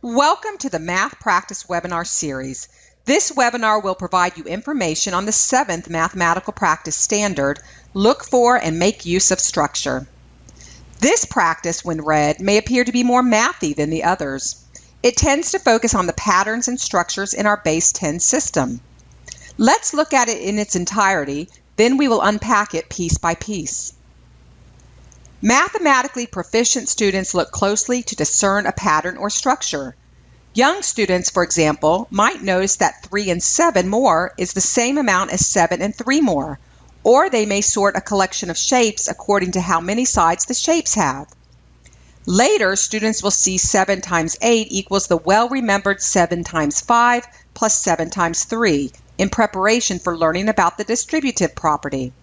Welcome to the Math Practice Webinar series. This webinar will provide you information on the 7th Mathematical Practice Standard, Look for and Make Use of Structure. This practice, when read, may appear to be more mathy than the others. It tends to focus on the patterns and structures in our base 10 system. Let's look at it in its entirety, then we will unpack it piece by piece. Mathematically proficient students look closely to discern a pattern or structure. Young students, for example, might notice that 3 and 7 more is the same amount as 7 and 3 more, or they may sort a collection of shapes according to how many sides the shapes have. Later, students will see 7 times 8 equals the well-remembered 7 times 5 plus 7 times 3 in preparation for learning about the distributive property.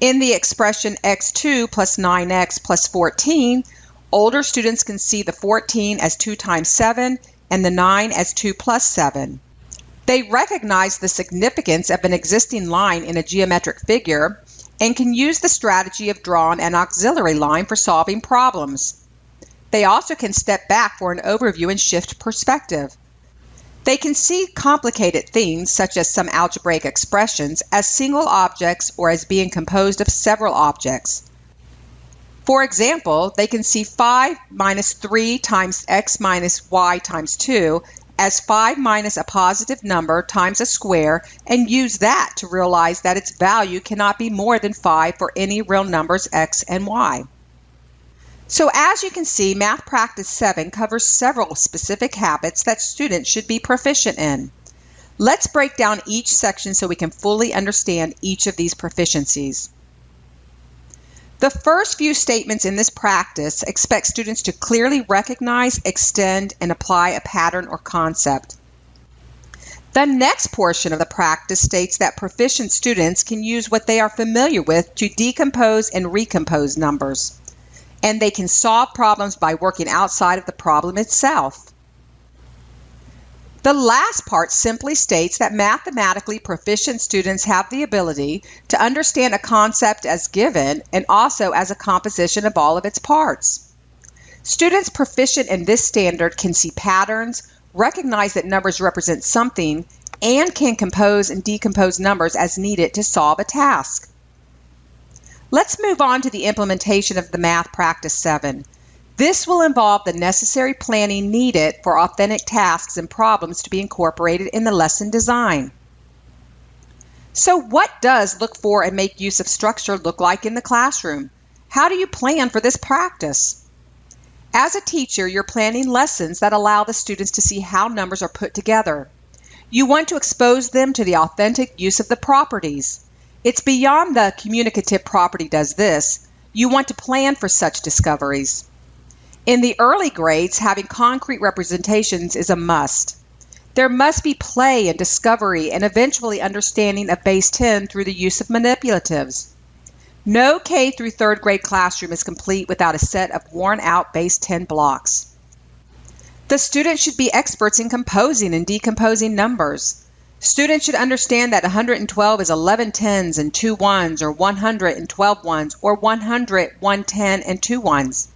In the expression x2 plus 9x plus 14, older students can see the 14 as 2 times 7 and the 9 as 2 plus 7. They recognize the significance of an existing line in a geometric figure and can use the strategy of drawing an auxiliary line for solving problems. They also can step back for an overview and shift perspective. They can see complicated things, such as some algebraic expressions, as single objects or as being composed of several objects. For example, they can see 5 minus 3 times x minus y times 2 as 5 minus a positive number times a square and use that to realize that its value cannot be more than 5 for any real numbers x and y. So as you can see, Math Practice 7 covers several specific habits that students should be proficient in. Let's break down each section so we can fully understand each of these proficiencies. The first few statements in this practice expect students to clearly recognize, extend, and apply a pattern or concept. The next portion of the practice states that proficient students can use what they are familiar with to decompose and recompose numbers, and they can solve problems by working outside of the problem itself. The last part simply states that mathematically proficient students have the ability to understand a concept as given and also as a composition of all of its parts. Students proficient in this standard can see patterns, recognize that numbers represent something, and can compose and decompose numbers as needed to solve a task. Let's move on to the implementation of the Math Practice 7. This will involve the necessary planning needed for authentic tasks and problems to be incorporated in the lesson design. So what does look for and make use of structure look like in the classroom? How do you plan for this practice? As a teacher, you're planning lessons that allow the students to see how numbers are put together. You want to expose them to the authentic use of the properties. It's beyond the communicative property does this. You want to plan for such discoveries. In the early grades, having concrete representations is a must. There must be play and discovery and eventually understanding of base 10 through the use of manipulatives. No K through 3rd grade classroom is complete without a set of worn-out base 10 blocks. The students should be experts in composing and decomposing numbers. Students should understand that 112 is 11 tens and 2 ones, or 100 and 12 ones, or 100, 110, and 2 ones.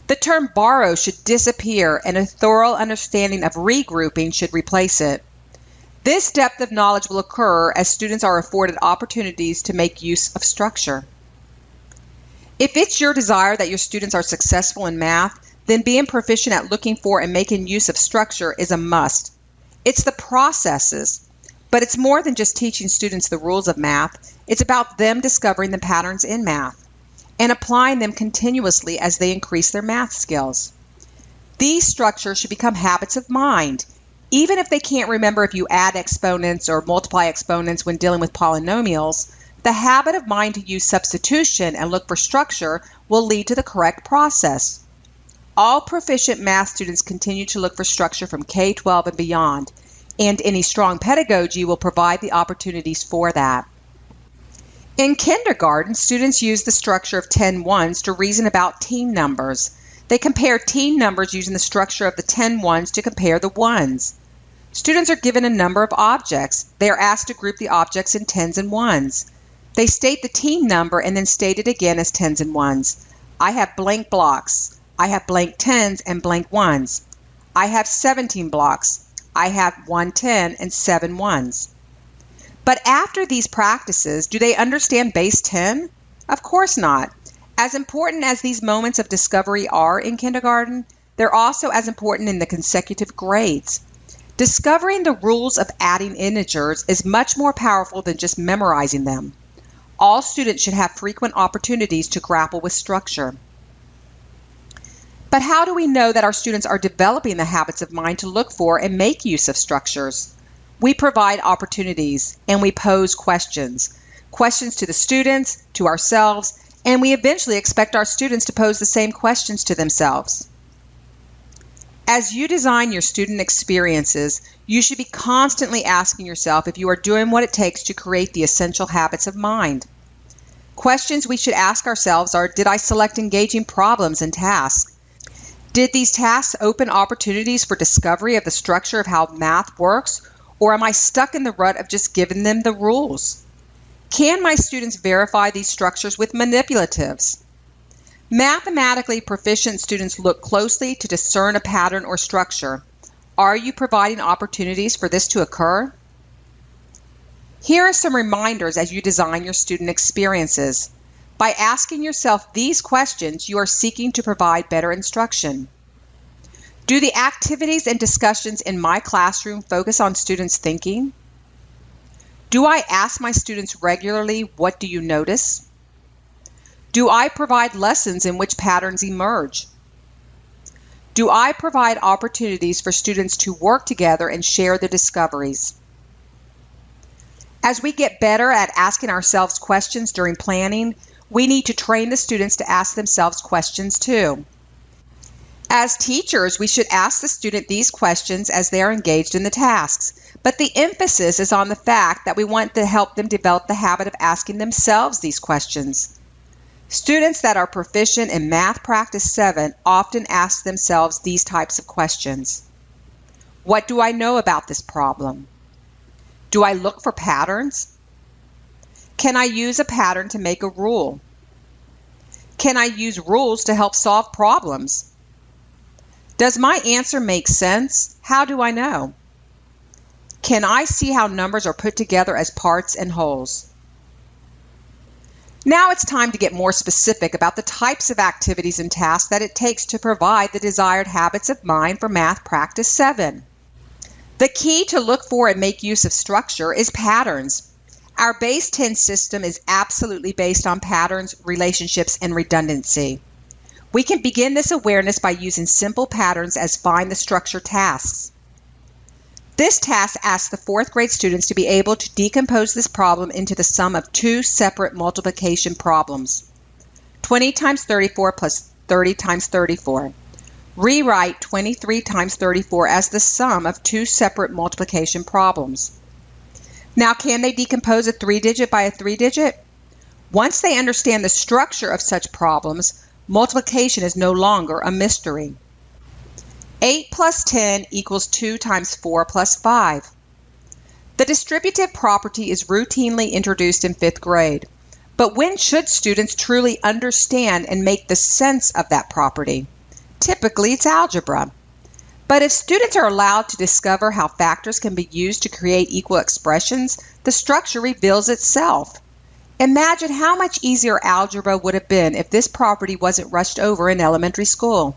The term borrow should disappear and a thorough understanding of regrouping should replace it. This depth of knowledge will occur as students are afforded opportunities to make use of structure. If it's your desire that your students are successful in math, then being proficient at looking for and making use of structure is a must. It's the processes, but it's more than just teaching students the rules of math. It's about them discovering the patterns in math and applying them continuously as they increase their math skills. These structures should become habits of mind. Even if they can't remember if you add exponents or multiply exponents when dealing with polynomials, the habit of mind to use substitution and look for structure will lead to the correct process. All proficient math students continue to look for structure from K-12 and beyond, and any strong pedagogy will provide the opportunities for that. In kindergarten, students use the structure of 10 ones to reason about team numbers. They compare team numbers using the structure of the 10 ones to compare the ones. Students are given a number of objects. They are asked to group the objects in tens and ones. They state the team number and then state it again as tens and ones. I have blank blocks. I have blank tens and blank ones. I have 17 blocks. I have 1 10 and 7 ones. But after these practices, do they understand base 10? Of course not. As important as these moments of discovery are in kindergarten, they're also as important in the consecutive grades. Discovering the rules of adding integers is much more powerful than just memorizing them. All students should have frequent opportunities to grapple with structure. But how do we know that our students are developing the habits of mind to look for and make use of structures? We provide opportunities and we pose questions. Questions to the students, to ourselves, and we eventually expect our students to pose the same questions to themselves. As you design your student experiences, you should be constantly asking yourself if you are doing what it takes to create the essential habits of mind. Questions we should ask ourselves are, did I select engaging problems and tasks? Did these tasks open opportunities for discovery of the structure of how math works, or am I stuck in the rut of just giving them the rules? Can my students verify these structures with manipulatives? Mathematically proficient students look closely to discern a pattern or structure. Are you providing opportunities for this to occur? Here are some reminders as you design your student experiences. By asking yourself these questions, you are seeking to provide better instruction. Do the activities and discussions in my classroom focus on students' thinking? Do I ask my students regularly, what do you notice? Do I provide lessons in which patterns emerge? Do I provide opportunities for students to work together and share their discoveries? As we get better at asking ourselves questions during planning, we need to train the students to ask themselves questions too. As teachers, we should ask the student these questions as they are engaged in the tasks, but the emphasis is on the fact that we want to help them develop the habit of asking themselves these questions. Students that are proficient in Math Practice 7 often ask themselves these types of questions. What do I know about this problem? Do I look for patterns? Can I use a pattern to make a rule? Can I use rules to help solve problems? Does my answer make sense? How do I know? Can I see how numbers are put together as parts and wholes? Now it's time to get more specific about the types of activities and tasks that it takes to provide the desired habits of mind for Math Practice 7. The key to look for and make use of structure is patterns. Our base 10 system is absolutely based on patterns, relationships, and redundancy. We can begin this awareness by using simple patterns as find the structure tasks. This task asks the 4th grade students to be able to decompose this problem into the sum of 2 separate multiplication problems. 20 times 34 plus 30 times 34. Rewrite 23 times 34 as the sum of 2 separate multiplication problems. Now, can they decompose a 3-digit by a 3-digit? Once they understand the structure of such problems, multiplication is no longer a mystery. 8 plus 10 equals 2 times 4 plus 5. The distributive property is routinely introduced in 5th grade, but when should students truly understand and make the sense of that property? Typically, it's algebra. But if students are allowed to discover how factors can be used to create equal expressions, the structure reveals itself. Imagine how much easier algebra would have been if this property wasn't rushed over in elementary school.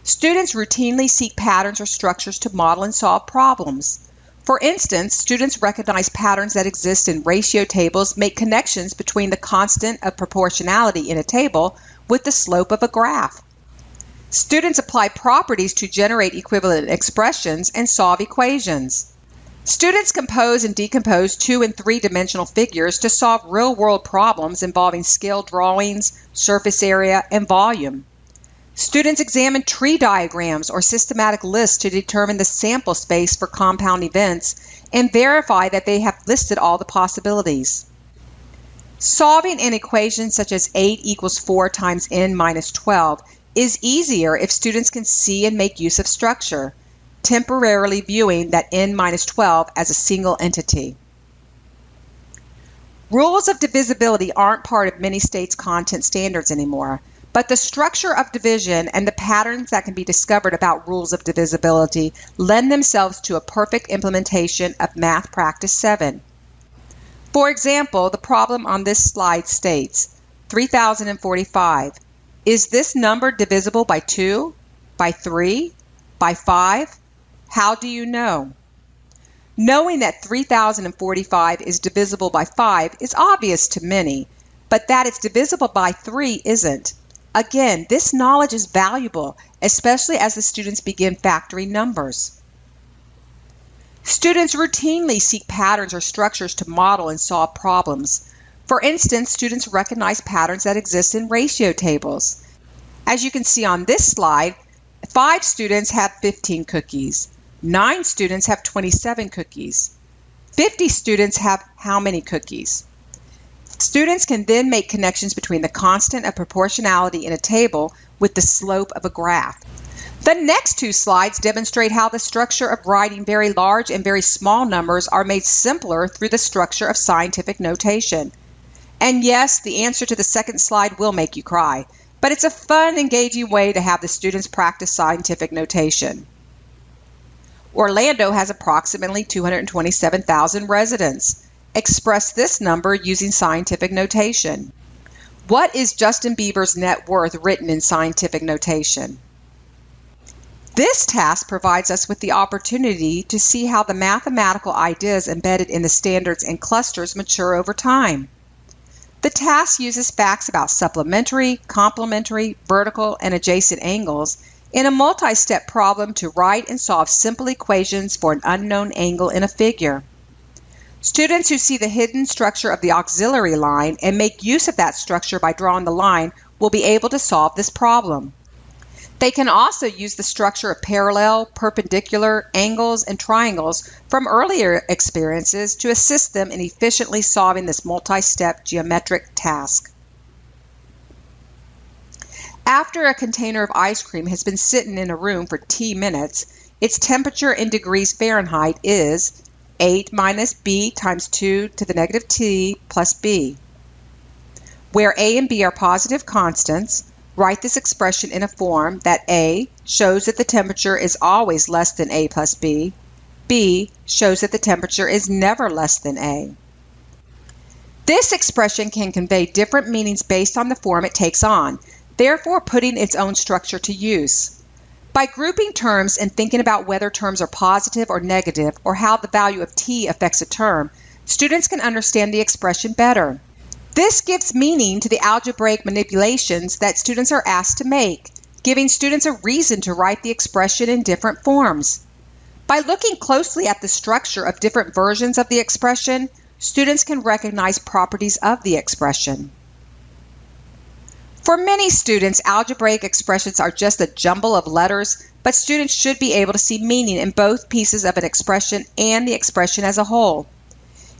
Students routinely seek patterns or structures to model and solve problems. For instance, students recognize patterns that exist in ratio tables, make connections between the constant of proportionality in a table with the slope of a graph. Students apply properties to generate equivalent expressions and solve equations. Students compose and decompose 2- and 3-dimensional figures to solve real-world problems involving scale drawings, surface area, and volume. Students examine tree diagrams or systematic lists to determine the sample space for compound events and verify that they have listed all the possibilities. Solving an equation such as 8 equals 4 times n minus 12 is easier if students can see and make use of structure, temporarily viewing that n minus 12 as a single entity. Rules of divisibility aren't part of many states' content standards anymore, But the structure of division and the patterns that can be discovered about rules of divisibility lend themselves to a perfect implementation of Math Practice 7. For example, the problem on this slide states 3045. Is this number divisible by 2, by 3, by 5? How do you know? Knowing that 3045 is divisible by 5 is obvious to many, but that it's divisible by 3 isn't. Again, this knowledge is valuable, especially as the students begin factoring numbers. Students routinely seek patterns or structures to model and solve problems. For instance, students recognize patterns that exist in ratio tables. As you can see on this slide, 5 students have 15 cookies. 9 students have 27 cookies. 50 students have how many cookies? Students can then make connections between the constant of proportionality in a table with the slope of a graph. The next 2 slides demonstrate how the structure of writing very large and very small numbers are made simpler through the structure of scientific notation. And yes, the answer to the second slide will make you cry, but it's a fun, engaging way to have the students practice scientific notation. Orlando has approximately 227,000 residents. Express this number using scientific notation. What is Justin Bieber's net worth written in scientific notation? This task provides us with the opportunity to see how the mathematical ideas embedded in the standards and clusters mature over time. The task uses facts about supplementary, complementary, vertical, and adjacent angles in a multi-step problem to write and solve simple equations for an unknown angle in a figure. Students who see the hidden structure of the auxiliary line and make use of that structure by drawing the line will be able to solve this problem. They can also use the structure of parallel, perpendicular, angles, and triangles from earlier experiences to assist them in efficiently solving this multi-step geometric task. After a container of ice cream has been sitting in a room for T minutes, its temperature in degrees Fahrenheit is 8 minus b times 2 to the negative t plus b. Where a and b are positive constants, write this expression in a form that a shows that the temperature is always less than a plus b, b shows that the temperature is never less than a. This expression can convey different meanings based on the form it takes on, therefore putting its own structure to use. By grouping terms and thinking about whether terms are positive or negative or how the value of t affects a term, students can understand the expression better. This gives meaning to the algebraic manipulations that students are asked to make, giving students a reason to write the expression in different forms. By looking closely at the structure of different versions of the expression, students can recognize properties of the expression. For many students, algebraic expressions are just a jumble of letters, but students should be able to see meaning in both pieces of an expression and the expression as a whole.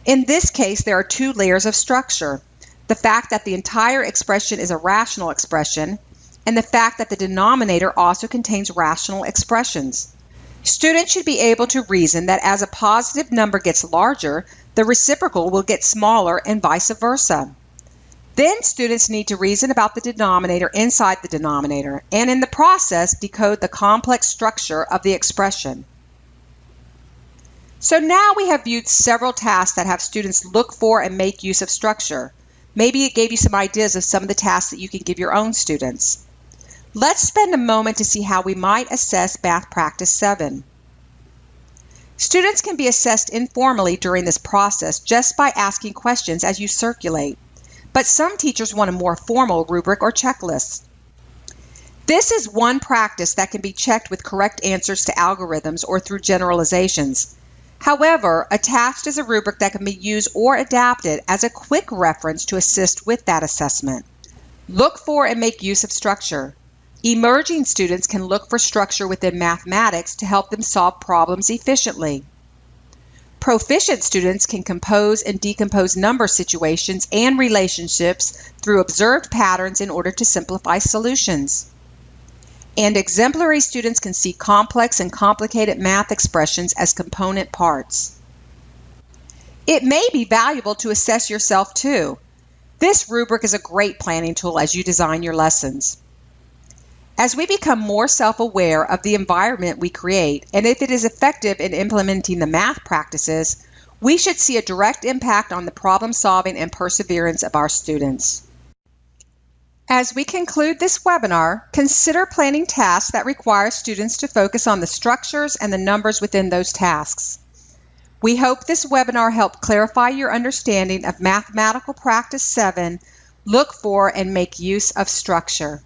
In this case, there are 2 layers of structure: the fact that the entire expression is a rational expression, and the fact that the denominator also contains rational expressions. Students should be able to reason that as a positive number gets larger, the reciprocal will get smaller and vice versa. Then students need to reason about the denominator inside the denominator, and in the process, decode the complex structure of the expression. So now we have viewed several tasks that have students look for and make use of structure. Maybe it gave you some ideas of some of the tasks that you can give your own students. Let's spend a moment to see how we might assess Math Practice 7. Students can be assessed informally during this process just by asking questions as you circulate. But some teachers want a more formal rubric or checklist. This is one practice that can be checked with correct answers to algorithms or through generalizations. However, attached is a rubric that can be used or adapted as a quick reference to assist with that assessment. Look for and make use of structure. Emerging students can look for structure within mathematics to help them solve problems efficiently. Proficient students can compose and decompose number situations and relationships through observed patterns in order to simplify solutions. And exemplary students can see complex and complicated math expressions as component parts. It may be valuable to assess yourself too. This rubric is a great planning tool as you design your lessons. As we become more self-aware of the environment we create and if it is effective in implementing the math practices, we should see a direct impact on the problem solving and perseverance of our students. As we conclude this webinar, consider planning tasks that require students to focus on the structures and the numbers within those tasks. We hope this webinar helped clarify your understanding of Mathematical Practice 7, look for and make use of structure.